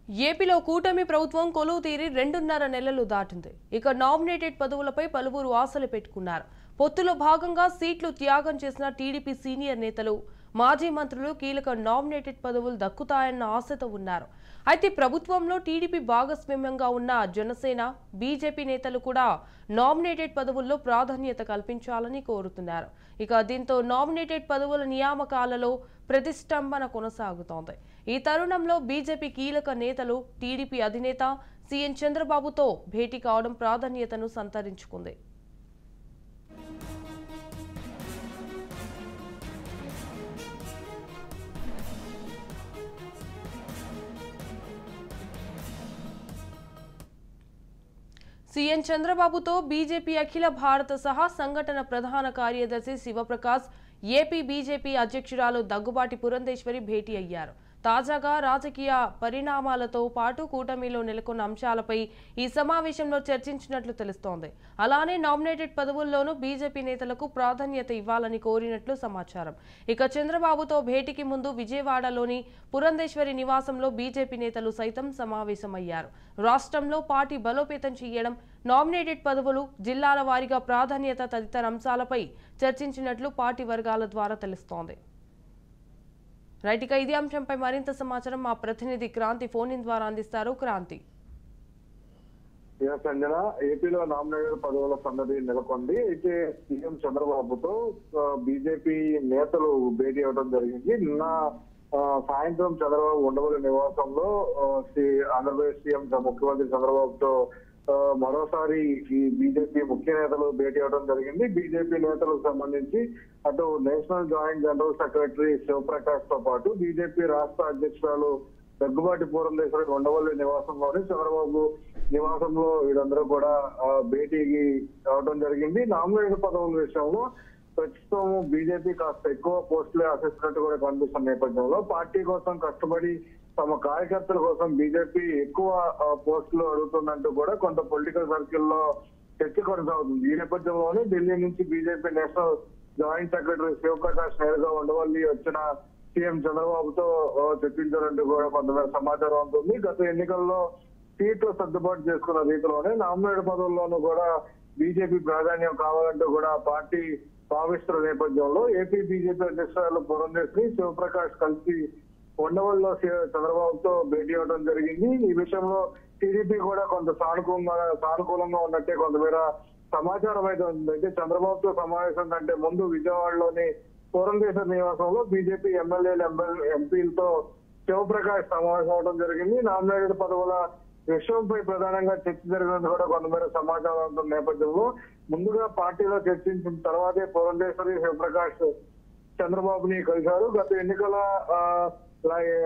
ఏపీలో కూటమి ప్రభుత్వం కొలువు తీరి 2.5 నెలలు దాటింది. ఇక నామినేటెడ్ పదవులపై పలువురు ఆశలు పెట్టుకున్నారు. పొత్తులో భాగంగా సీట్లు త్యాగం చేసిన టీడీపీ సీనియర్ నేతలు, మాజీ మంత్రులు కీలక నామినేటెడ్ పదవులు దక్కుతాయన్న ఆశతో ఉన్నారు. అయితే ప్రభుత్వంలో టీడీపీ భాగస్వామ్యంగా ఉన్న జనసేన, బీజేపీ నేతలు కూడా నామినేటెడ్ పదవుల్లో ప్రాధాన్యత కల్పించాలని కోరుతున్నారు. ఇక దీంతో నామినేటెడ్ పదవుల నియామకాలలో ప్రతిష్టంభన కొనసాగుతోంది. ఈ తరుణంలో బీజేపీ కీలక నేతలు టీడీపీ అధినేత సీఎం చంద్రబాబుతో భేటీ కావడం ప్రాధాన్యతను సంతరించుకుంది. సీఎం చంద్రబాబుతో బీజేపీ అఖిల భారత సహా సంఘటన ప్రధాన కార్యదర్శి శివప్రకాశ్, ఏపీ బీజేపీ అధ్యక్షురాలు దగ్గుబాటి పురంధేశ్వరి భేటీ అయ్యారు. తాజాగా రాజకీయ పరిణామాలతో పాటు కూటమిలో నెలకొన్న అంశాలపై ఈ సమావేశంలో చర్చించినట్లు తెలుస్తోంది. అలానే నామినేటెడ్ పదవుల్లోనూ బీజేపీ నేతలకు ప్రాధాన్యత ఇవ్వాలని కోరినట్లు సమాచారం. ఇక చంద్రబాబుతో భేటీకి ముందు విజయవాడలోని పురంధేశ్వరి నివాసంలో బీజేపీ నేతలు సైతం సమావేశమయ్యారు. రాష్ట్రంలో పార్టీ బలోపేతం చేయడం, నామినేటెడ్ పదవులు, జిల్లాల వారీగా ప్రాధాన్యత తదితర అంశాలపై చర్చించినట్లు పార్టీ వర్గాల ద్వారా తెలుస్తోంది. రైట్, ఇక ఇదే అంశంపై మరింత సమాచారం మా ప్రతినిధి క్రాంతి ఫోన్ ఇన్ ద్వారా అందిస్తారు. క్రాంతి. సంజన, ఏపీలో నామినేటెడ్ పదవుల సంగతి నెలకొంది. అయితే సీఎం చంద్రబాబుతో బీజేపీ నేతలు భేటీ అవ్వడం జరిగింది. నిన్న సాయంత్రం చంద్రబాబు ఉండవల్లి నివాసంలో ఆంధ్రప్రదేశ్ సీఎం ముఖ్యమంత్రి చంద్రబాబుతో మరోసారి ఈ బీజేపీ ముఖ్య నేతలు భేటీ అవడం జరిగింది. బీజేపీ నేతలకు సంబంధించి అటు national joint general secretary Shivprakash తో పాటు బీజేపీ రాష్ట్ర అధ్యక్షురాలు దగ్గుబాటి పురంధేశ్వరి ఉండవల్లి నివాసంలోని చంద్రబాబు నివాసంలో వీళ్ళందరూ కూడా భేటీకి రావడం జరిగింది. నామినేటెడ్ పదవుల విషయంలో ప్రస్తుతం బీజేపీ కాస్త ఎక్కువ పోస్టులే ఆశిస్తున్నట్టు కూడా కనిపిస్తున్న నేపథ్యంలో పార్టీ కోసం కష్టపడి తమ కార్యకర్తల కోసం బీజేపీ ఎక్కువ పోస్టులు అడుగుతుందంటూ కూడా కొంత పొలిటికల్ సర్కిల్లో చర్చ కొనసాగుతుంది. ఈ నేపథ్యంలోనే ఢిల్లీ నుంచి BJP national joint secretary Shivprakash నేరుగా ఉండవల్లి వచ్చిన సీఎం చంద్రబాబుతో చర్చించారంటూ కూడా కొంతమేర సమాచారం ఉంటుంది. గత ఎన్నికల్లో సీట్లు సర్దుబాటు చేసుకున్న రీతిలోనే నామినేటెడ్ పదవుల్లోనూ కూడా బీజేపీ ప్రాధాన్యం కావాలంటూ కూడా పార్టీ భావిస్తున్న నేపథ్యంలో ఏపీ బీజేపీ అధ్యక్షురాలు పురంధేశ్వరి, శివప్రకాశ్ కలిసి ఉండవల్లో చంద్రబాబుతో భేటీ అవ్వడం జరిగింది. ఈ విషయంలో టీడీపీ కూడా కొంత సానుకూలంగా ఉన్నట్టే కొంతమేర సమాచారం అయితే ఉంది. అయితే చంద్రబాబుతో సమావేశం కంటే ముందు విజయవాడలోని పురంధేశ్వరి నివాసంలో బీజేపీ ఎమ్మెల్యేలు, ఎంపీలతో శివప్రకాశ్ సమావేశం అవడం జరిగింది. నామినేటెడ్ పదవుల విషయంపై ప్రధానంగా చర్చ జరిగినట్టు కూడా కొంతమేర సమాచారం ఉన్న నేపథ్యంలో ముందుగా పార్టీలో చర్చించిన తర్వాతే పురంధేశ్వరి, శివప్రకాశ్ చంద్రబాబుని కలిశారు. గత ఎన్నికల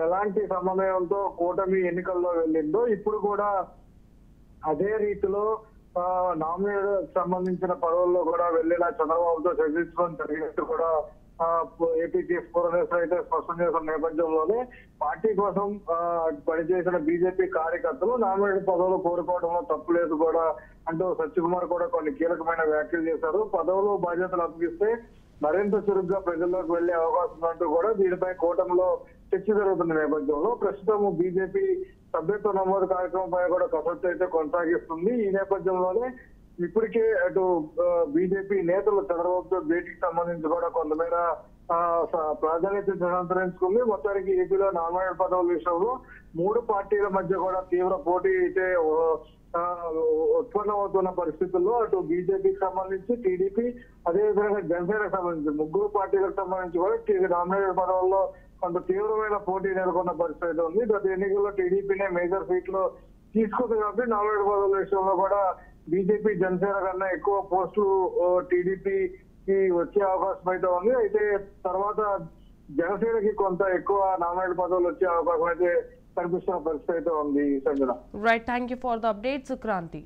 ఎలాంటి సమన్వయంతో కూటమి ఎన్నికల్లో వెళ్ళిందో ఇప్పుడు కూడా అదే రీతిలో నామినేట్ సంబంధించిన పదవుల్లో కూడా వెళ్ళేలా చంద్రబాబుతో చర్చించడం జరిగినట్టు కూడా ఏపీ చీఫ్ పురంధేశ్వరి అయితే స్పష్టం చేసిన నేపథ్యంలోనే పార్టీ కోసం పనిచేసిన బీజేపీ కార్యకర్తలు నామినేటెడ్ పదవులు కోరుకోవడంలో తప్పు లేదు కూడా అంటూ సత్యకుమార్ కూడా కొన్ని కీలకమైన వ్యాఖ్యలు చేశారు. పదవులు బాధ్యతలు అప్పగిస్తే మరింత చురుగ్గా ప్రజల్లోకి వెళ్లే అవకాశం ఉందంటూ కూడా దీనిపై కూటమిలో చర్చ జరుగుతున్న నేపథ్యంలో ప్రస్తుతం బీజేపీ సభ్యత్వ నమోదు కార్యక్రమంపై కూడా కసరత్తు అయితే కొనసాగిస్తుంది. ఈ నేపథ్యంలోనే ఇప్పటికే అటు బీజేపీ నేతలు చంద్రబాబుతో భేటీకి సంబంధించి కూడా కొంతమేర ప్రాధాన్యత సంతరించుకుంది. మొత్తానికి ఏపీలో నామినేటెడ్ పదవుల విషయంలో మూడు పార్టీల మధ్య కూడా తీవ్ర పోటీ అయితే ఉత్పన్నమవుతున్న పరిస్థితుల్లో అటు బీజేపీకి సంబంధించి, టీడీపీ, అదేవిధంగా జనసేనకు సంబంధించి ముగ్గురు పార్టీలకు సంబంధించి కూడా నామినేటెడ్ పదవుల్లో కొంత తీవ్రమైన పోటీ నెలకొన్న పరిస్థితి ఉంది. గత ఎన్నికల్లో టీడీపీనే మేజర్ సీట్లు తీసుకుంది కాబట్టి నామినేటెడ్ పదవుల విషయంలో కూడా బీజేపీ, జనసేన కన్నా ఎక్కువ పోస్టులు టీడీపీకి వచ్చే అవకాశం అయితే ఉంది. అయితే తర్వాత జనసేనకి కొంత ఎక్కువ నామినేటెడ్ పదవులు వచ్చే అవకాశం అయితే కనిపిస్తున్న పరిస్థితి అయితే ఉంది. Sanjana, right, thank you for the updates Kranti.